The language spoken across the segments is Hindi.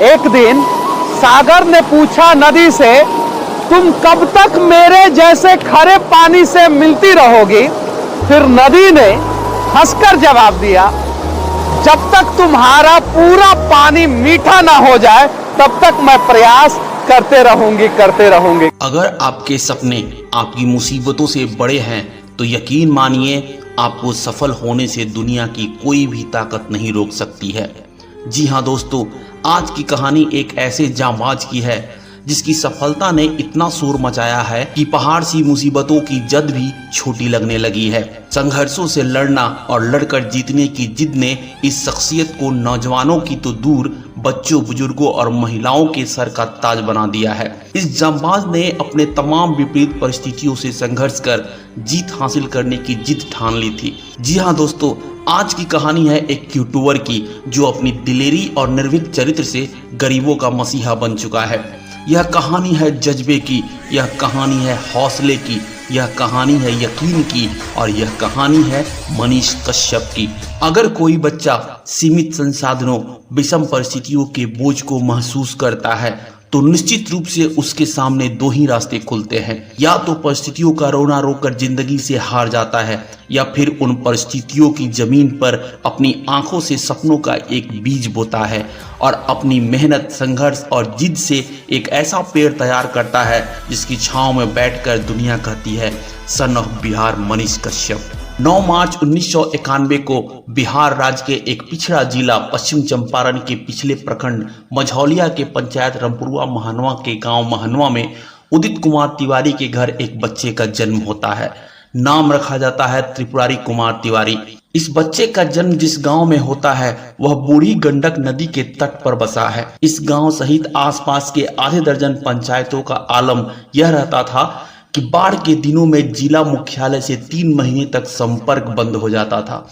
एक दिन सागर ने पूछा नदी से, तुम कब तक मेरे जैसे खरे पानी से मिलती रहोगी? फिर नदी ने हंसकर जवाब दिया, जब तक तुम्हारा पूरा पानी मीठा ना हो जाए तब तक मैं प्रयास करते रहूंगी। अगर आपके सपने आपकी मुसीबतों से बड़े हैं तो यकीन मानिए आपको सफल होने से दुनिया की कोई भी ताकत नहीं रोक सकती है। जी हाँ दोस्तों, आज की कहानी एक ऐसे जांबाज की है जिसकी सफलता ने इतना शोर मचाया है कि पहाड़ सी मुसीबतों की जद भी छोटी लगने लगी है। संघर्षों से लड़ना और लड़कर जीतने की जिद ने इस शख्सियत को नौजवानों की तो दूर बच्चों, बुजुर्गों और महिलाओं के सर का ताज बना दिया है। इस जांबाज ने अपने तमाम विपरीत परिस्थितियों से संघर्ष कर जीत हासिल करने की जिद ठान ली थी। जी हाँ दोस्तों, आज की कहानी है एक यूट्यूबर की जो अपनी दिलेरी और निर्भीक चरित्र से गरीबों का मसीहा बन चुका है। यह कहानी है जज्बे की, यह कहानी है हौसले की, यह कहानी है यकीन की और यह कहानी है मनीष कश्यप की। अगर कोई बच्चा सीमित संसाधनों, विषम परिस्थितियों के बोझ को महसूस करता है तो निश्चित रूप से उसके सामने दो ही रास्ते खुलते हैं। या तो परिस्थितियों का रोना रोकर जिंदगी से हार जाता है या फिर उन परिस्थितियों की जमीन पर अपनी आंखों से सपनों का एक बीज बोता है और अपनी मेहनत, संघर्ष और जिद से एक ऐसा पेड़ तैयार करता है जिसकी छांव में बैठकर दुनिया कहती है, सन ऑफ बिहार मनीष कश्यप। 9 मार्च 1991 को बिहार राज्य के एक पिछड़ा जिला पश्चिम चंपारण के पिछले प्रखंड मझौलिया के पंचायत रामपुरवा महनवा के गांव महनवा में उदित कुमार तिवारी के घर एक बच्चे का जन्म होता है। नाम रखा जाता है त्रिपुरारी कुमार तिवारी। इस बच्चे का जन्म जिस गांव में होता है वह बूढ़ी गंडक नदी के तट पर बसा है। इस गांव सहित आसपास के आधे दर्जन पंचायतों का आलम यह रहता था कि बाढ़ के दिनों में जिला मुख्यालय से 3 महीने तक संपर्क बंद हो जाता था।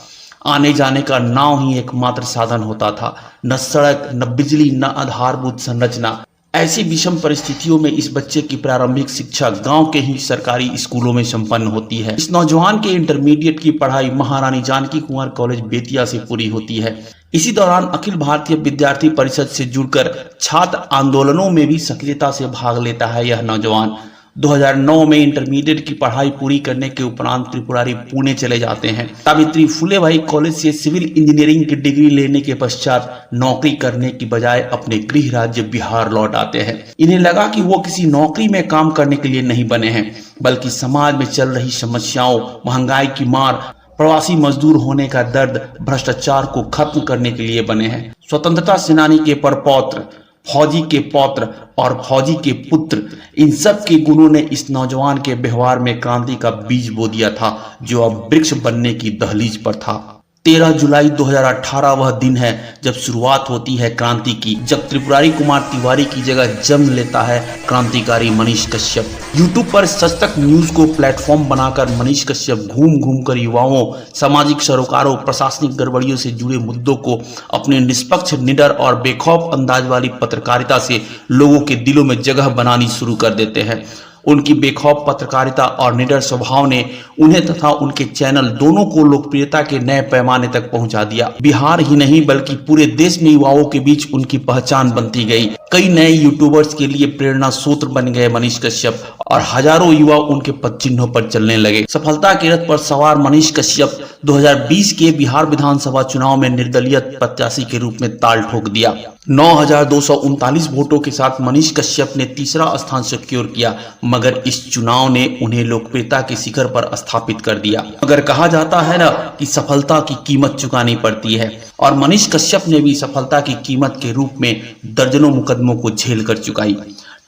आने जाने का नाव ही एकमात्र साधन होता था, न सड़क, न बिजली, न आधारभूत संरचना। ऐसी विषम परिस्थितियों में इस बच्चे की प्रारंभिक शिक्षा गांव के ही सरकारी स्कूलों में संपन्न होती है। इस नौजवान के इंटरमीडिएट की पढ़ाई महारानी जानकी कुंवर कॉलेज बेतिया से पूरी होती है। इसी दौरान अखिल भारतीय विद्यार्थी परिषद से जुड़कर छात्र आंदोलनों में भी सक्रियता से भाग लेता है यह नौजवान। 2009 में इंटरमीडिएट की पढ़ाई पूरी करने के उपरांत त्रिपुरारी पुणे चले जाते हैं। सावित्री फुले भाई कॉलेज से सिविल इंजीनियरिंग की डिग्री लेने के पश्चात नौकरी करने की बजाय अपने गृह राज्य बिहार लौट आते हैं। इन्हें लगा कि वो किसी नौकरी में काम करने के लिए नहीं बने हैं बल्कि समाज में चल रही समस्याओं, महंगाई की मार, प्रवासी मजदूर होने का दर्द, भ्रष्टाचार को खत्म करने के लिए बने हैं। स्वतंत्रता सेनानी के परपौत्र, फौजी के पौत्र और फौजी के पुत्र, इन सब के गुणों ने इस नौजवान के व्यवहार में क्रांति का बीज बो दिया था जो अब वृक्ष बनने की दहलीज पर था। 13 जुलाई 2018 वह दिन है जब शुरुआत होती है क्रांति की, जब त्रिपुरारी कुमार तिवारी की जगह जन्म लेता है क्रांतिकारी मनीष कश्यप। यूट्यूब पर सच तक न्यूज को प्लेटफॉर्म बनाकर मनीष कश्यप घूम घूम कर युवाओं, सामाजिक सरोकारों, प्रशासनिक गड़बड़ियों से जुड़े मुद्दों को अपने निष्पक्ष, निडर और बेखौफ अंदाज वाली पत्रकारिता से लोगों के दिलों में जगह बनानी शुरू कर देते हैं। उनकी बेखौफ पत्रकारिता और निडर स्वभाव ने उन्हें तथा उनके चैनल दोनों को लोकप्रियता के नए पैमाने तक पहुंचा दिया। बिहार ही नहीं बल्कि पूरे देश में युवाओं के बीच उनकी पहचान बनती गई। कई नए यूट्यूबर्स के लिए प्रेरणा स्रोत बन गए मनीष कश्यप और हजारों युवा उनके पद चिन्हों पर चलने लगे। सफलता के रथ पर सवार मनीष कश्यप 2020 के बिहार विधानसभा चुनाव में निर्दलीय प्रत्याशी के रूप में ताल ठोक दिया। 9,239 वोटों के साथ मनीष कश्यप ने तीसरा स्थान सिक्योर किया, मगर इस चुनाव ने उन्हें लोकप्रियता के शिखर पर स्थापित कर दिया। मगर कहा जाता है ना कि सफलता की कीमत चुकानी पड़ती है, और मनीष कश्यप ने भी सफलता की कीमत के रूप में दर्जनों मुकदमों को झेल कर चुकाई।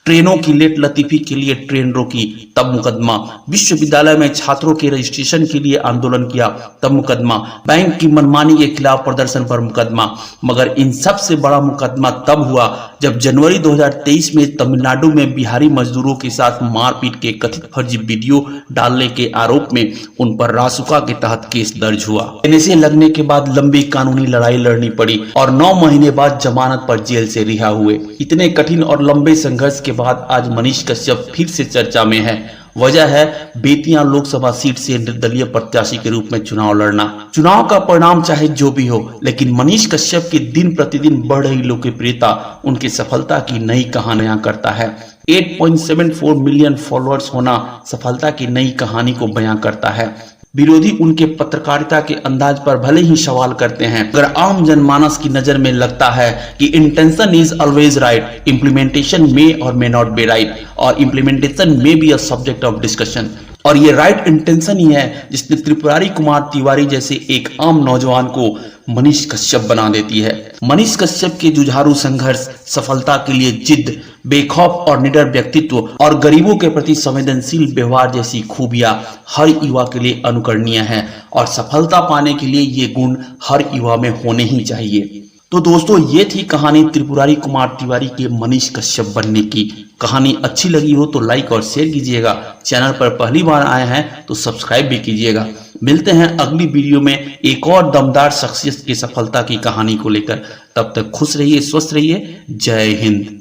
ट्रेनों की लेट लतीफी के लिए ट्रेन रोकी, तब मुकदमा। विश्वविद्यालय में छात्रों के रजिस्ट्रेशन के लिए आंदोलन किया, तब मुकदमा। बैंक की मनमानी के खिलाफ प्रदर्शन पर मुकदमा। मगर इन सब से बड़ा मुकदमा तब हुआ जब जनवरी 2023 में तमिलनाडु में बिहारी मजदूरों के साथ मारपीट के कथित फर्जी वीडियो डालने के आरोप में उन पर रासुका के तहत केस दर्ज हुआ। एनएसए लगने के बाद लंबी कानूनी लड़ाई लड़नी पड़ी और 9 महीने बाद जमानत पर जेल से रिहा हुए। इतने कठिन और लंबे संघर्ष के बाद आज मनीष कश्यप फिर से चर्चा में है। वजह है बेतिया लोकसभा सीट से निर्दलीय प्रत्याशी के रूप में चुनाव लड़ना। चुनाव का परिणाम चाहे जो भी हो, लेकिन मनीष कश्यप की दिन प्रतिदिन बढ़ रही लोकप्रियता उनकी सफलता की नई कहानियां करता है। 8.74 मिलियन फॉलोअर्स होना सफलता की नई कहानी को बयां करता है। विरोधी उनके पत्रकारिता के अंदाज पर भले ही सवाल करते हैं, अगर आम जनमानस की नजर में लगता है कि intention is always right, implementation may or may not be right, और implementation may be a subject of discussion. और ये राइट इंटेंशन ही है जिसने त्रिपुरारी कुमार तिवारी जैसे एक आम नौजवान को मनीष कश्यप बना देती है। मनीष कश्यप के जुझारू संघर्ष, सफलता के लिए जिद, बेखौफ और निडर व्यक्तित्व और गरीबों के प्रति संवेदनशील व्यवहार जैसी खूबियां हर युवा के लिए अनुकरणीय है, और सफलता पाने के लिए ये गुण हर युवा में होने ही चाहिए। तो दोस्तों, ये थी कहानी त्रिपुरारी कुमार तिवारी के मनीष कश्यप बनने की। कहानी अच्छी लगी हो तो लाइक और शेयर कीजिएगा। चैनल पर पहली बार आए हैं तो सब्सक्राइब भी कीजिएगा। मिलते हैं अगली वीडियो में एक और दमदार शख्सियत की सफलता की कहानी को लेकर। तब तक खुश रहिए, स्वस्थ रहिए। जय हिंद।